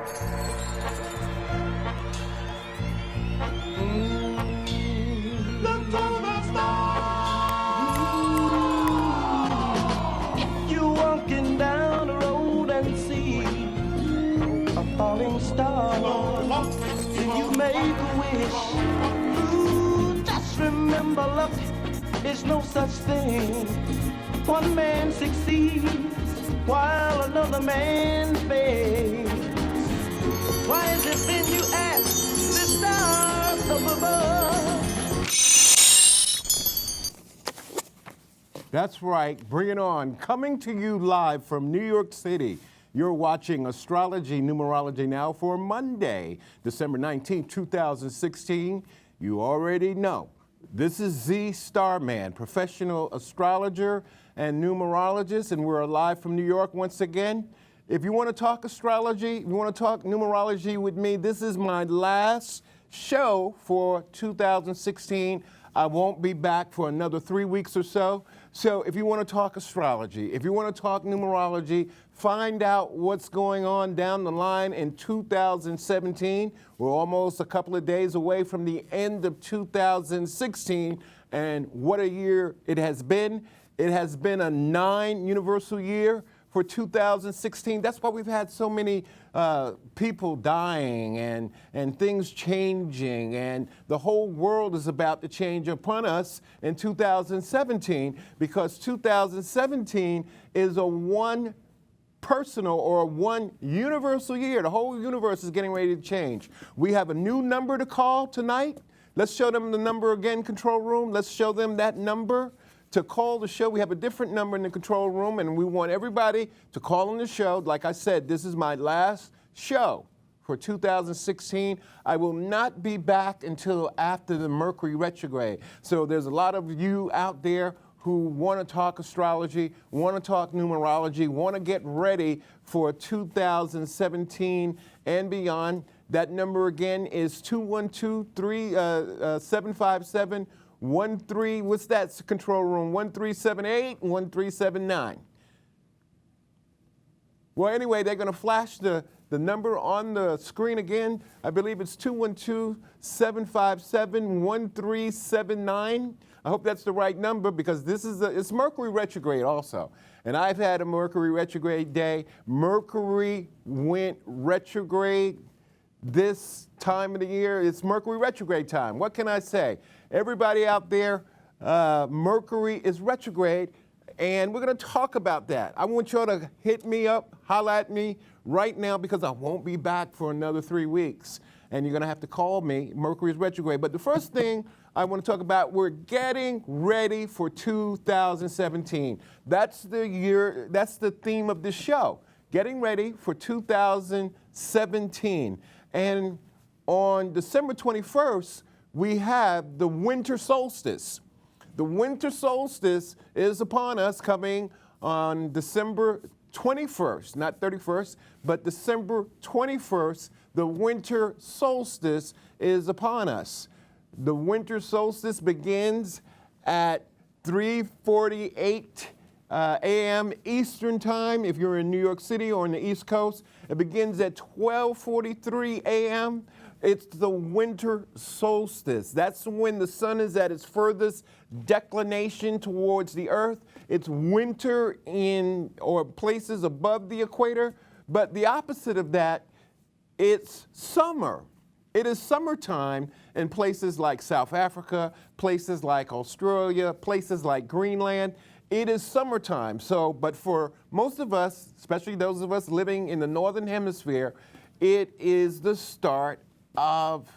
Look to the stars. If you're walking down the road and see a falling star, if you make a wish, ooh, just remember, luck is no such thing. One man succeeds while another man fails. Why is it then you ask the stars up above? That's right, bring it on. Coming to you live from New York City. You're watching Astrology Numerology Now for Monday, December 19, 2016. You already know. This is Z Starman, professional astrologer and numerologist, and we're live from New York once again. If you want to talk astrology, you want to talk numerology with me, this is my last show for 2016. I won't be back for another 3 weeks or so. So if you want to talk astrology, if you want to talk numerology, find out what's going on down the line in 2017. We're almost a couple of days away from the end of 2016, and what a year it has been. It has been a 9 universal year for 2016. That's why we've had so many people dying and things changing, and the whole world is about to change upon us in 2017, because 2017 is a one personal or one universal year. The whole universe is getting ready to change. We have a new number to call tonight. Let's show them the number again, control room. Let's show them that number to call the show. We have a different number in the control room, and we want everybody to call on the show. Like I said, this is my last show for 2016. I will not be back until after the Mercury Retrograde. So there's a lot of you out there who want to talk astrology, want to talk numerology, want to get ready for 2017 and beyond. That number again is 212-757-13, what's that, control room? 1378, 1379. Well, anyway, they're going to flash the number on the screen again. I believe it's 212-757-1379. I hope that's the right number, because it's Mercury Retrograde also. And I've had a Mercury Retrograde day. Mercury went retrograde this time of the year. It's Mercury Retrograde time. What can I say? Everybody out there, Mercury is retrograde, and we're going to talk about that. I want y'all to hit me up, holler at me right now, because I won't be back for another 3 weeks. And you're going to have to call me. Mercury is retrograde. But the first thing I want to talk about, we're getting ready for 2017. That's the year, that's the theme of this show. Getting ready for 2017. And on December 21st, we have the winter solstice. The winter solstice is upon us, coming on December 21st, not 31st, but December 21st, the winter solstice is upon us. The winter solstice begins at 3:48 a.m. Eastern Time if you're in New York City or on the East Coast. It begins at 12:43 a.m. It's the winter solstice. That's when the sun is at its furthest declination towards the earth. It's winter in or places above the equator, but the opposite of that, it's summer. It is summertime in places like South Africa, places like Australia, places like Greenland. It is summertime. So, but for most of us, especially those of us living in the Northern Hemisphere, it is the start of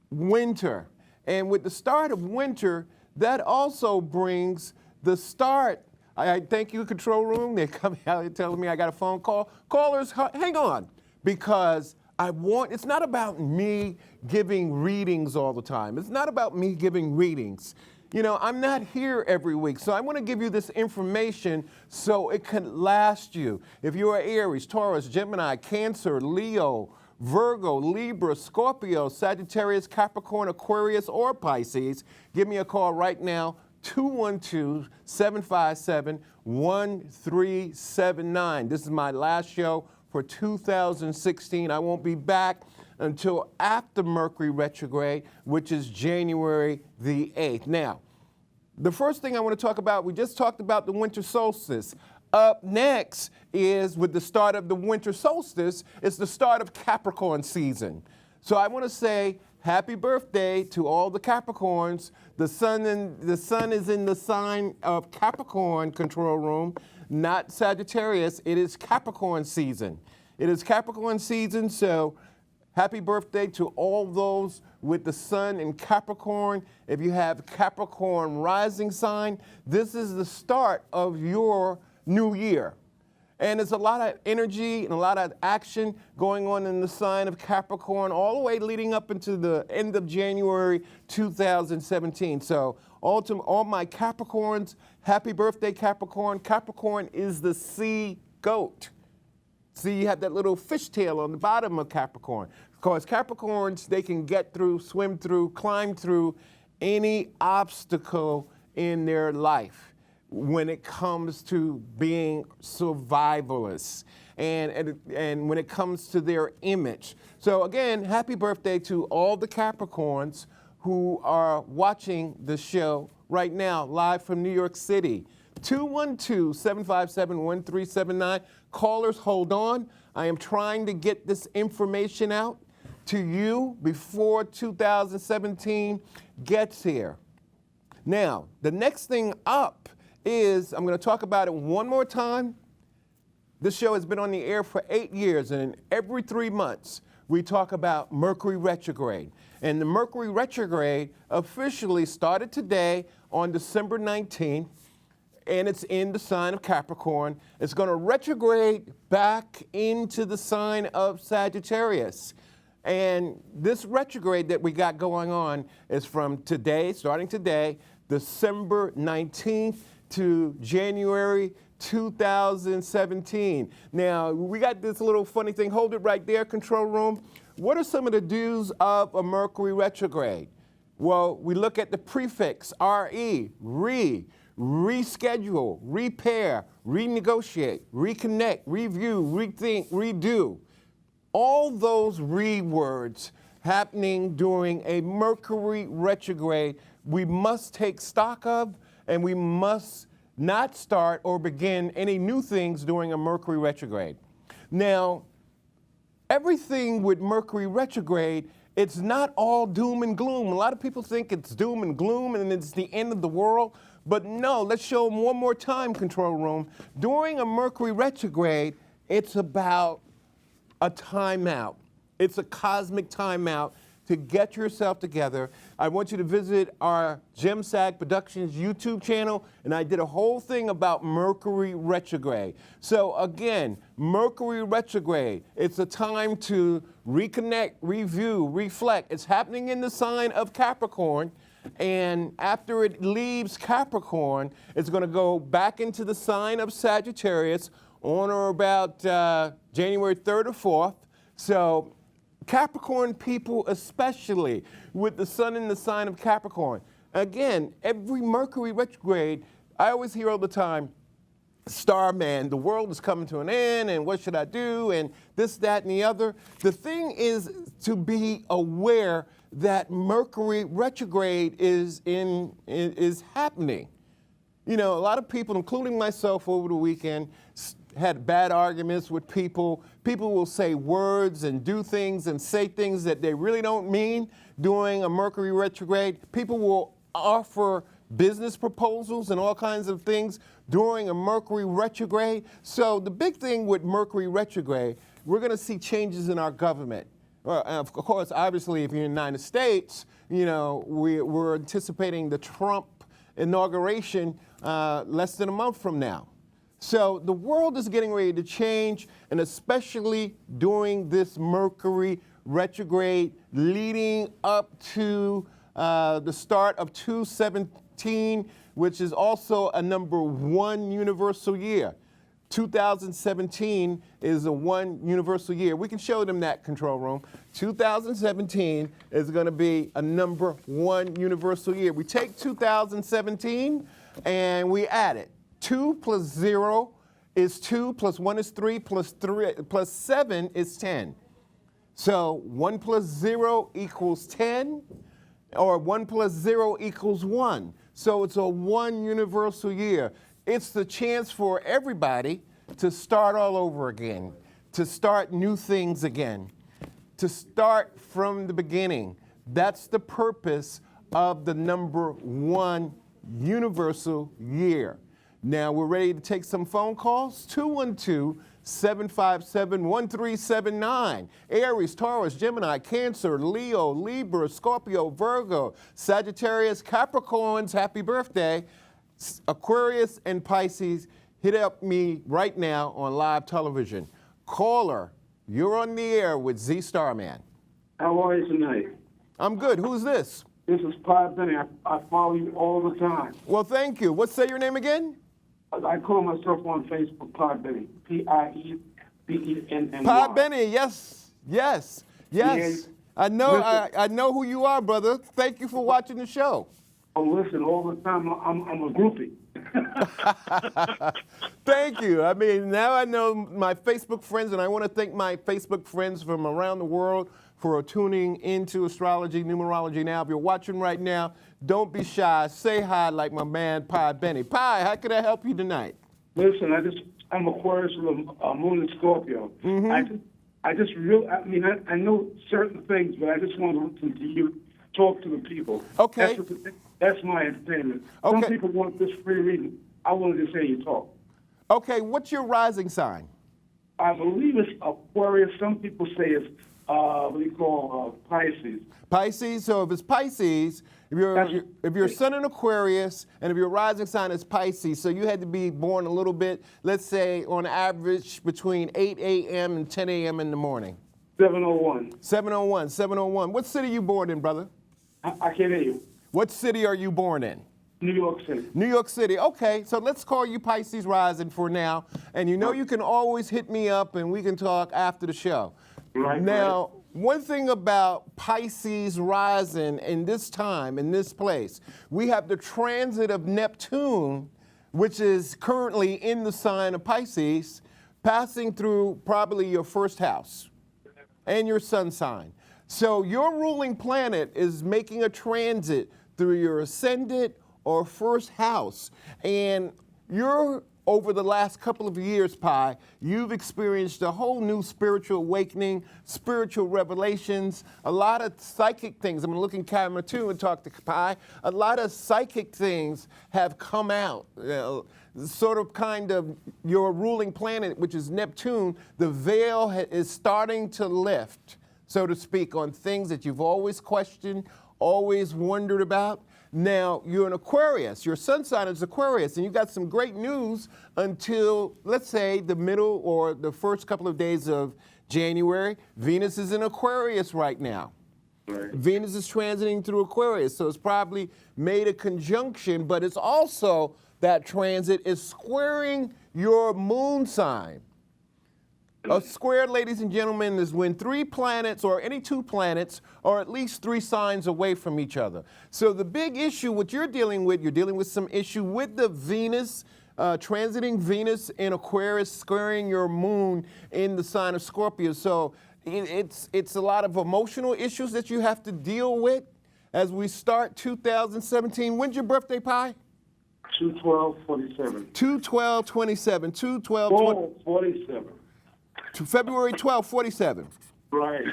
winter. And with the start of winter, that also brings the start. I thank you, control room. They're coming out and telling me I got a phone call. Callers, hang on, because it's not about me giving readings all the time. It's not about me giving readings. You know, I'm not here every week, so I want to give you this information so it can last you. If you are Aries, Taurus, Gemini, Cancer, Leo, Virgo, Libra, Scorpio, Sagittarius, Capricorn, Aquarius, or Pisces, give me a call right now, 212-757-1379. This is my last show for for 2016. I won't be back until after Mercury retrograde, which is January the 8th. Now, the first thing I want to talk about, we just talked about the winter solstice. Up next is, with the start of the winter solstice, it's the start of Capricorn season. So I want to say happy birthday to all the Capricorns. The sun is in the sign of Capricorn, control room, not Sagittarius. It is Capricorn season. It is Capricorn season, so happy birthday to all those with the sun in Capricorn. If you have Capricorn rising sign, this is the start of your new year. And there's a lot of energy and a lot of action going on in the sign of Capricorn all the way leading up into the end of January 2017. So all my Capricorns, happy birthday, Capricorn. Capricorn is the sea goat. See, you have that little fishtail on the bottom of Capricorn. Because Capricorns, they can get through, swim through, climb through any obstacle in their life when it comes to being survivalists and when it comes to their image. So again, happy birthday to all the Capricorns who are watching the show right now, live from New York City. 212-757-1379. Callers, hold on. I am trying to get this information out to you before 2017 gets here. Now, the next thing up is, I'm going to talk about it one more time. This show has been on the air for 8 years, and every 3 months we talk about Mercury retrograde. And the Mercury retrograde officially started today on December 19th, and it's in the sign of Capricorn. It's going to retrograde back into the sign of Sagittarius. And this retrograde that we got going on is from today, starting today, December 19th to January 2017. Now, we got this little funny thing. Hold it right there, control room. What are some of the do's of a Mercury retrograde? Well, we look at the prefix, re, reschedule, repair, renegotiate, reconnect, review, rethink, redo. All those words happening during a Mercury retrograde, we must take stock of, and we must not start or begin any new things during a Mercury retrograde. Now, everything with Mercury retrograde, it's not all doom and gloom. A lot of people think it's doom and gloom and it's the end of the world. But no, let's show them one more time, control room. During a Mercury retrograde, it's about a timeout. It's a cosmic timeout to get yourself together. I want you to visit our GemSag Productions YouTube channel, and I did a whole thing about Mercury retrograde. So again, Mercury retrograde, it's a time to reconnect, review, reflect. It's happening in the sign of Capricorn, and after it leaves Capricorn, it's going to go back into the sign of Sagittarius on or about January 3rd or 4th. So Capricorn people, especially with the sun in the sign of Capricorn. Again, every Mercury retrograde, I always hear all the time, Starman, the world is coming to an end, and what should I do, and this, that, and the other. The thing is to be aware that Mercury retrograde is happening. You know, a lot of people, including myself over the weekend, had bad arguments with people. People will say words and do things and say things that they really don't mean during a Mercury retrograde. People will offer business proposals and all kinds of things during a Mercury retrograde. So the big thing with Mercury retrograde, we're going to see changes in our government. Well, of course, obviously, if you're in the United States, you know, we're anticipating the Trump inauguration less than a month from now. So the world is getting ready to change, and especially during this Mercury retrograde leading up to the start of 2017, which is also a number 1 universal year. 2017 is a 1 universal year. We can show them that, control room. 2017 is going to be a number 1 universal year. We take 2017 and we add it. 2 plus 0 is 2, plus 1 is 3, plus 7 is 10. So 1 plus 0 equals 10, or 1 plus 0 equals 1. So it's a one universal year. It's the chance for everybody to start all over again, to start new things again, to start from the beginning. That's the purpose of the number 1 universal year. Now we're ready to take some phone calls. 212-757-1379. Aries, Taurus, Gemini, Cancer, Leo, Libra, Scorpio, Virgo, Sagittarius, Capricorns, happy birthday. Aquarius and Pisces, hit up me right now on live television. Caller, you're on the air with Z Starman. How are you tonight? I'm good. Who's this? This is Pi Benny. I follow you all the time. Well, thank you. Say your name again? I call myself on Facebook Pi Benny. P-I-E-B-E-N-N-Y. Pi Benny, yes. I know who you are, brother. Thank you for watching the show. Oh, listen, all the time I'm a groupie. Thank you. I mean, now I know my Facebook friends, and I want to thank my Facebook friends from around the world for tuning into Astrology, Numerology Now. If you're watching right now, don't be shy. Say hi like my man, Pi Benny. Pi, how can I help you tonight? Listen, I'm Aquarius with a moon in Scorpio. Mm-hmm. I know certain things, but I just want to listen to you talk to the people. Okay. That's my entertainment. Okay. Some people want this free reading. I wanted to say you talk. Okay, what's your rising sign? I believe it's Aquarius. Some people say it's Pisces. Pisces. So if it's Pisces, if your sun in Aquarius, and if your rising sign is Pisces, so you had to be born a little bit, let's say on average between 8 a.m. and 10 a.m. in the morning. 7:01. 7:01. What city are you born in, brother? I can't hear you. What city are you born in? New York City. New York City. Okay, so let's call you Pisces Rising for now. And you can always hit me up and we can talk after the show. Right. Now, one thing about Pisces Rising in this time, in this place, we have the transit of Neptune, which is currently in the sign of Pisces, passing through probably your first house and your sun sign. So your ruling planet is making a transit through your ascendant or first house. And you're, over the last couple of years, Pi, you've experienced a whole new spiritual awakening, spiritual revelations, a lot of psychic things. I'm going to look in camera too and talk to Pi. A lot of psychic things have come out. Sort of kind of your ruling planet, which is Neptune, the veil is starting to lift, so to speak, on things that you've always questioned, always wondered about. Now, you're an Aquarius. Your sun sign is Aquarius, and you got some great news until, let's say, the middle or the first couple of days of January. Venus is in Aquarius right now. Right. Venus is transiting through Aquarius, so it's probably made a conjunction, but it's also that transit is squaring your moon sign. A square, ladies and gentlemen, is when 3 planets or any 2 planets are at least 3 signs away from each other. So the big issue, what you're dealing with some issue with the Venus, transiting Venus in Aquarius, squaring your moon in the sign of Scorpio. So it's a lot of emotional issues that you have to deal with as we start 2017. When's your birthday, Pi? 2/12/47. 2/12/27. 2/12/47. February 12th, 47. Right.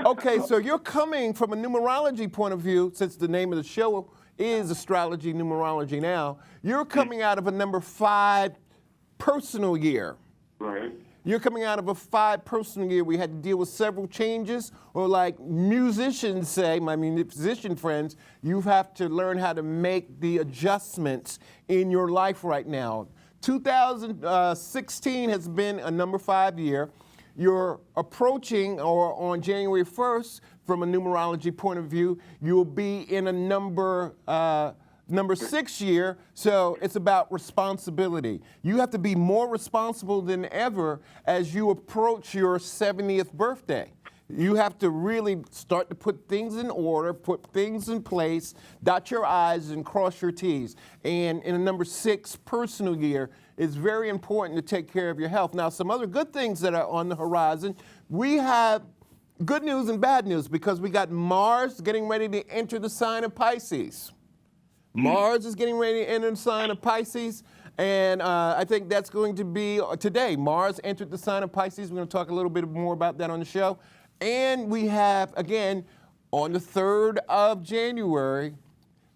Okay, so you're coming from a numerology point of view, since the name of the show is Astrology, Numerology Now. You're coming out of a number 5 personal year. Right. You're coming out of a 5 personal year. We had to deal with several changes, or like musicians say, my musician friends, you have to learn how to make the adjustments in your life right now. 2016 has been a number 5 year. You're approaching, or on January 1st, from a numerology point of view, you'll be in a number 6 year, so it's about responsibility. You have to be more responsible than ever as you approach your 70th birthday. You have to really start to put things in order, put things in place, dot your I's and cross your T's. And in a number 6 personal year, it's very important to take care of your health. Now, some other good things that are on the horizon, we have good news and bad news because we got Mars getting ready to enter the sign of Pisces. Mars is getting ready to enter the sign of Pisces, and I think that's going to be today. Mars entered the sign of Pisces. We're going to talk a little bit more about that on the show. And we have, again, on the 3rd of January,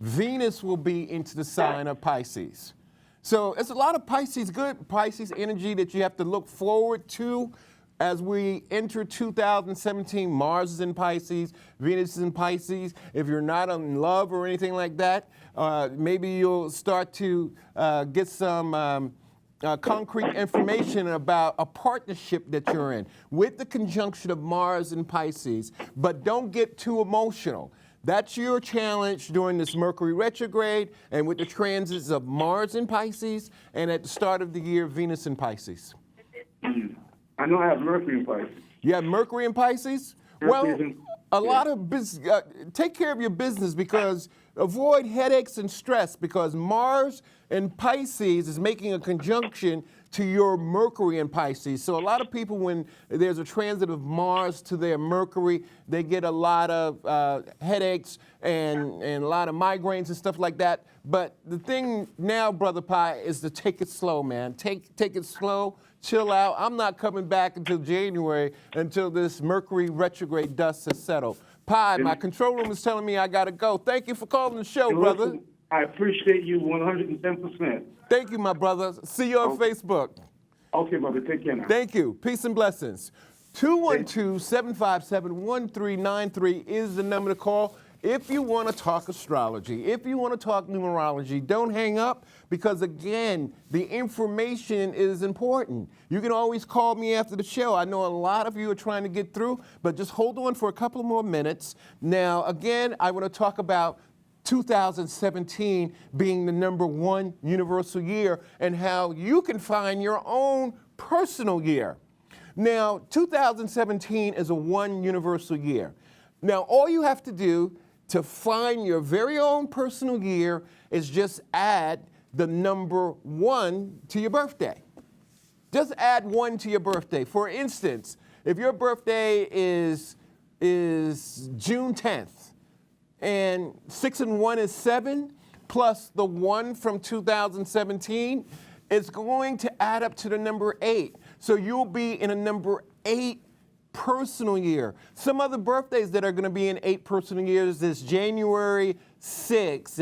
Venus will be into the sign of Pisces. So it's a lot of Pisces, good Pisces energy that you have to look forward to as we enter 2017. Mars is in Pisces, Venus is in Pisces. If you're not in love or anything like that, maybe you'll start to get some concrete information about a partnership that you're in with the conjunction of Mars and Pisces, but don't get too emotional. That's your challenge during this Mercury retrograde and with the transits of Mars in Pisces and at the start of the year, Venus in Pisces. I know I have Mercury in Pisces. You have Mercury in Pisces? Well, a lot of business, take care of your business because avoid headaches and stress because Mars in Pisces is making a conjunction to your Mercury in Pisces. So a lot of people, when there's a transit of Mars to their Mercury, they get a lot of headaches and a lot of migraines and stuff like that. But the thing now, Brother Pi, is to take it slow, man. Take it slow. Chill out. I'm not coming back until January until this Mercury retrograde dust has settled. Pi, my control room is telling me I got to go. Thank you for calling the show, brother. Listen, I appreciate you 110%. Thank you, my brother. See you on Facebook. Okay, brother. Take care now. Thank you. Peace and blessings. 212-757-1393 is the number to call. If you want to talk astrology, if you want to talk numerology, don't hang up because, again, the information is important. You can always call me after the show. I know a lot of you are trying to get through, but just hold on for a couple more minutes. Now, again, I want to talk about 2017 being the #1 universal year and how you can find your own personal year. Now, 2017 is a one universal year. Now, all you have to do to find your very own personal year is just add the #1 to your birthday. Just add 1 to your birthday. For instance, if your birthday is June 10th, and 6 and 1 is 7, plus the 1 from 2017, it's going to add up to the number 8. So you'll be in a number 8 personal year. Some other birthdays that are going to be in 8 personal years is January 6th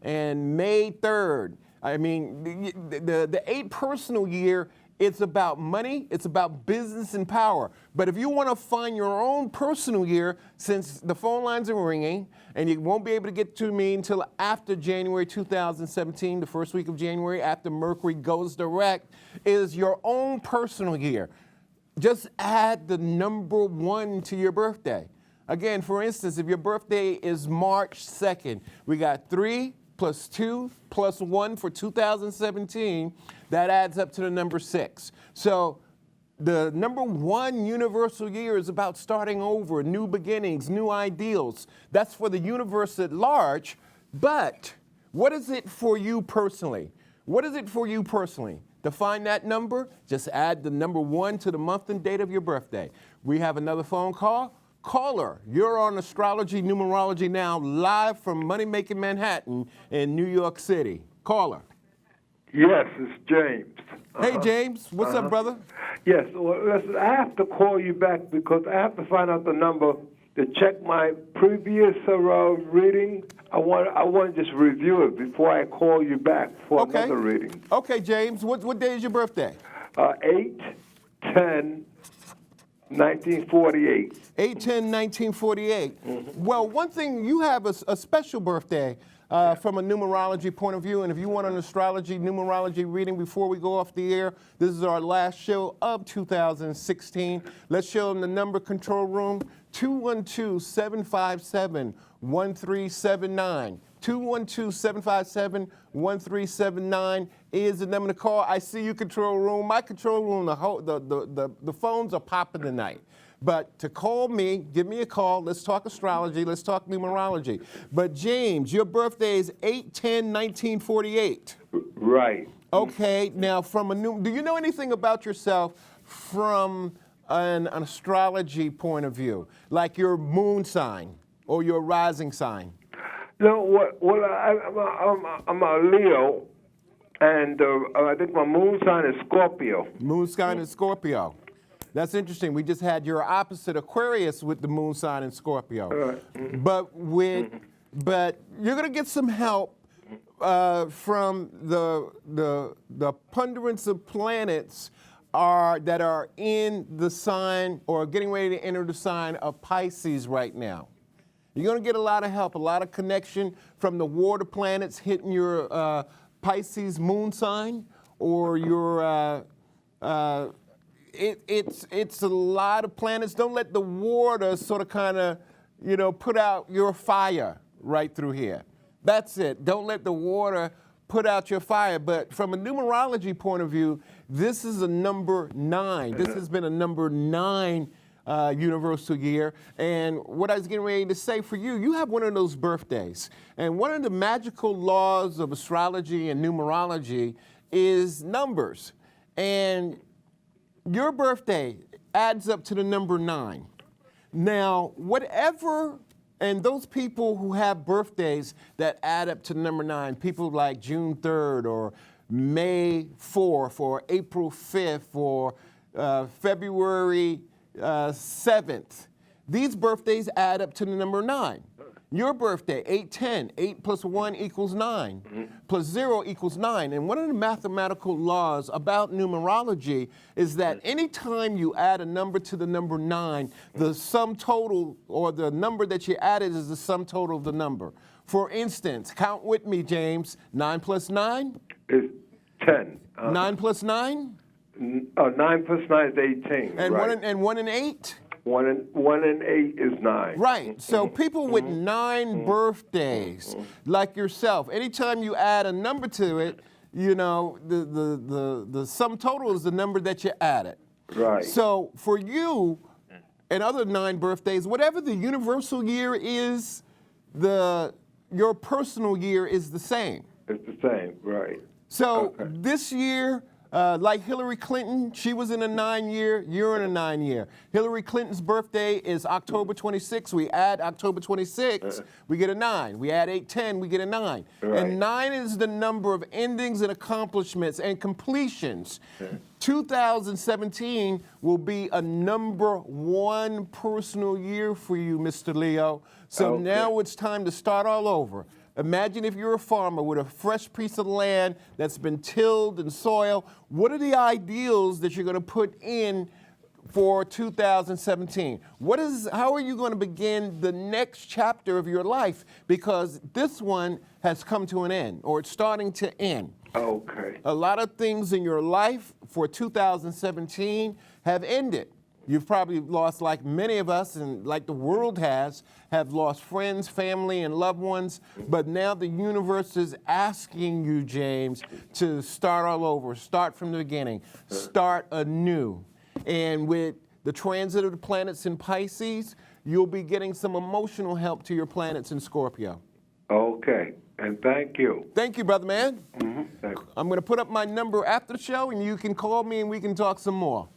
and May 3rd. I mean, the 8 personal year, it's about money, it's about business and power. But if you want to find your own personal year, since the phone lines are ringing and you won't be able to get to me until after January 2017, the first week of January, after Mercury goes direct, is your own personal year. Just add the #1 to your birthday. Again, for instance, if your birthday is March 2nd, we got 3 plus 2 plus 1 for 2017. That adds up to the number 6. So the #1 universal year is about starting over, new beginnings, new ideals. That's for the universe at large. But what is it for you personally? What is it for you personally? To find that number, just add the #1 to the month and date of your birthday. We have another phone call. Caller, you're on Astrology Numerology Now, live from Money Making Manhattan in New York City. Caller. Yes, it's James. Hey, James. What's up, brother? Yes, well, listen, I have to call you back because I have to find out the number to check my previous reading. I want to just review it before I call you back for another reading. Okay, James. What day is your birthday? 8/10/1948. 8/10/1948. Well, one thing, you have a special birthday from a numerology point of view, and if you want an astrology numerology reading before we go off the air, this is our last show of 2016. Let's show them the number control room, 212-757-1379. 212-757-1379 is the number to call. I see you, control room. My control room, the phones are popping tonight. But to call me, give me a call. Let's talk astrology. Let's talk numerology. But James, your birthday is 8/10/1948. Right. Okay, now do you know anything about yourself from an astrology point of view, like your moon sign or your rising sign? No, I'm a Leo, and I think my moon sign is Scorpio. Moon sign is Scorpio. That's interesting. We just had your opposite Aquarius with the moon sign in Scorpio. But you're going to get some help from the ponderance of planets that are in the sign or getting ready to enter the sign of Pisces right now. You're going to get a lot of help, a lot of connection from the water planets hitting your Pisces moon sign, or your it's a lot of planets. Don't let the water sort of kind of, put out your fire right through here. That's it. Don't let the water put out your fire. But from a numerology point of view, this is a number 9. This has been a number 9 universal year. And what I was getting ready to say for you, you have one of those birthdays. And one of the magical laws of astrology and numerology is numbers. And your birthday adds up to the number 9. Now, and those people who have birthdays that add up to the number 9, people like June 3rd or May 4th or April 5th or February 7th, these birthdays add up to the number 9. Your birthday, 8/10, 8 plus 1 equals 9, plus 0 equals 9. And one of the mathematical laws about numerology is that anytime you add a number to the number 9, the sum total, or the number that you added, is the sum total of the number. For instance, count with me, James. 9 plus 9? Is 10. 9 plus 9? 9 plus 9 is 18. And right. 1 and 8? 1 and 8 is 9. Right. So people with 9 birthdays, like yourself, anytime you add a number to it, the sum total is the number that you added. Right. So for you and other 9 birthdays, whatever the universal year is, your personal year is the same. It's the same, right. So this year, like Hillary Clinton, she was in a 9-year, you're in a 9-year. Hillary Clinton's birthday is October 26th. We add October 26th, we get a 9. We add 8/10, we get a 9. Right. And 9 is the number of endings and accomplishments and completions. 2017 will be a number 1 personal year for you, Mr. Leo. So now it's time to start all over. Imagine if you're a farmer with a fresh piece of land that's been tilled and soiled. What are the ideals that you're going to put in for 2017? How are you going to begin the next chapter of your life? Because this one has come to an end, or it's starting to end. Okay. A lot of things in your life for 2017 have ended. You've probably lost, like many of us, and like the world have lost friends, family, and loved ones. But now the universe is asking you, James, to start all over, start from the beginning, start anew. And with the transit of the planets in Pisces, you'll be getting some emotional help to your planets in Scorpio. Okay, and thank you. Thank you, brother man. Thank you. I'm going to put up my number after the show, and you can call me and we can talk some more.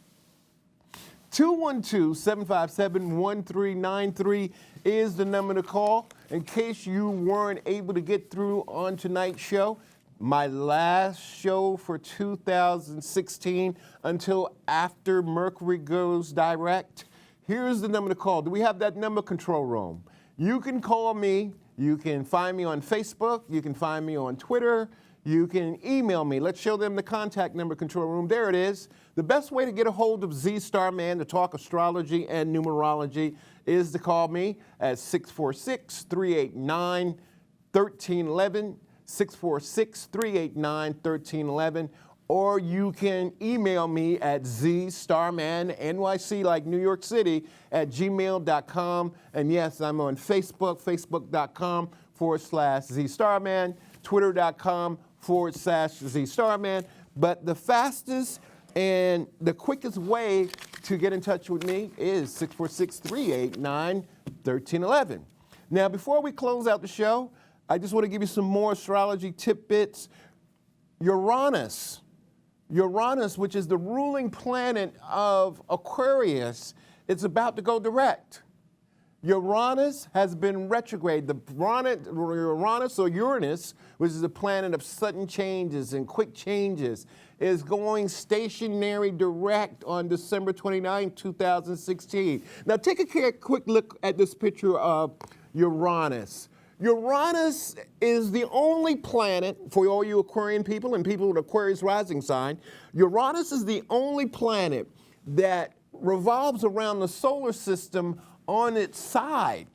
212-757-1393 is the number to call. In case you weren't able to get through on tonight's show, my last show for 2016 until after Mercury goes direct, here's the number to call. Do we have that number, control room? You can call me. You can find me on Facebook. You can find me on Twitter. You can email me. Let's show them the contact number, control room. There it is. The best way to get a hold of Z Starman to talk astrology and numerology is to call me at 646-389-1311, 646-389-1311, or you can email me at ZStarmanNYC, like New York City, at gmail.com. And yes, I'm on Facebook, facebook.com/ZStarman, twitter.com/ZStarman. But the fastest and the quickest way to get in touch with me is 646-389-1311. Now, before we close out the show, I just want to give you some more astrology tidbits. Uranus, which is the ruling planet of Aquarius, it's about to go direct. Uranus has been retrograde. The Uranus, which is the planet of sudden changes and quick changes, is going stationary direct on December 29, 2016. Now take a quick look at this picture of Uranus. Uranus is the only planet, for all you Aquarian people and people with Aquarius rising sign, Uranus is the only planet that revolves around the solar system on its side.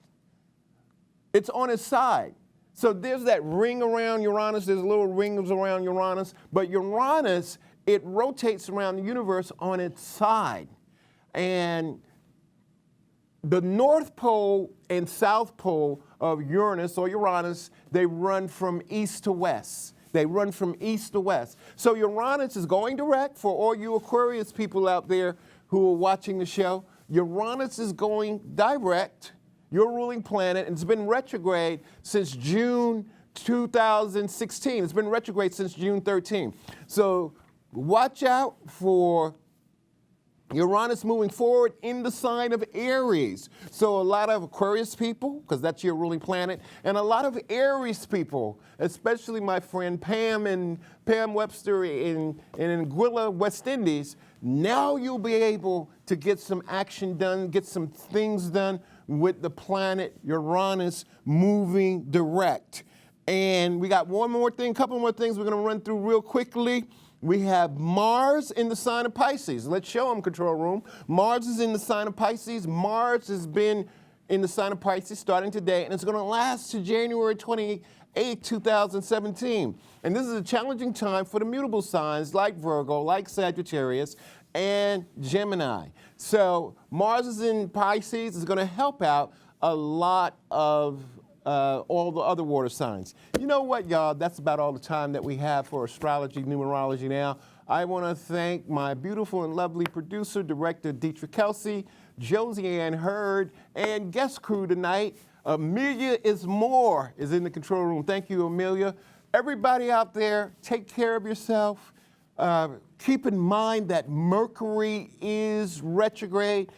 It's on its side. So there's that ring around Uranus, there's little rings around Uranus, but Uranus, it rotates around the universe on its side. And the North Pole and South Pole of Uranus or Uranus, they run from east to west. So Uranus is going direct for all you Aquarius people out there who are watching the show. Uranus is going direct, your ruling planet, and it's been retrograde since June 2016. It's been retrograde since June 13. So watch out for Uranus moving forward in the sign of Aries. So a lot of Aquarius people, because that's your ruling planet, and a lot of Aries people, especially my friend Pam Webster in Anguilla, West Indies, now you'll be able to get some action done, get some things done with the planet Uranus moving direct. And we got one more thing, couple more things we're going to run through real quickly. We have Mars in the sign of Pisces. Let's show them, control room. Mars is in the sign of Pisces. Mars has been in the sign of Pisces starting today, and it's going to last to January 28, 2017. And this is a challenging time for the mutable signs like Virgo, like Sagittarius, and Gemini. So Mars is in Pisces. It's going to help out a lot of all the other water signs. You know what, y'all? That's about all the time that we have for Astrology, Numerology Now. I want to thank my beautiful and lovely producer, director Dietrich Kelsey, Josie Ann Hurd, and guest crew tonight. Amelia is in the control room. Thank you, Amelia. Everybody out there, take care of yourself. Keep in mind that Mercury is retrograde.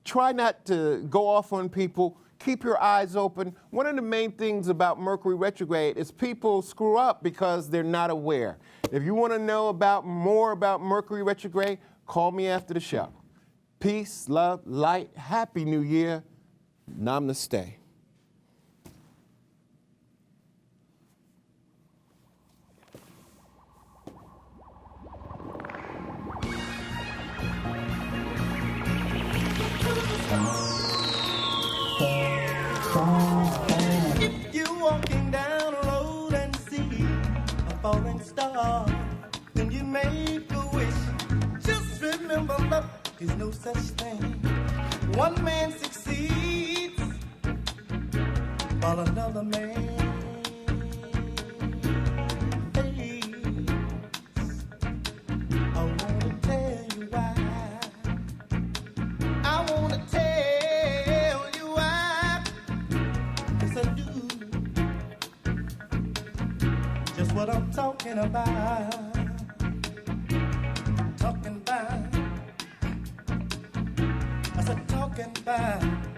Try not to go off on people. Keep your eyes open. One of the main things about Mercury retrograde is people screw up because they're not aware. If you want to know more about Mercury retrograde, call me after the show. Peace, love, light, happy new year. Namaste. If you're walking down a road and see a falling star, then you make a wish. Just remember, love is no such thing. One man succeeds while another man fails. I wanna tell you why. I wanna tell you why. Yes, I do. Just what I'm talking about. Talking about. I said talking about.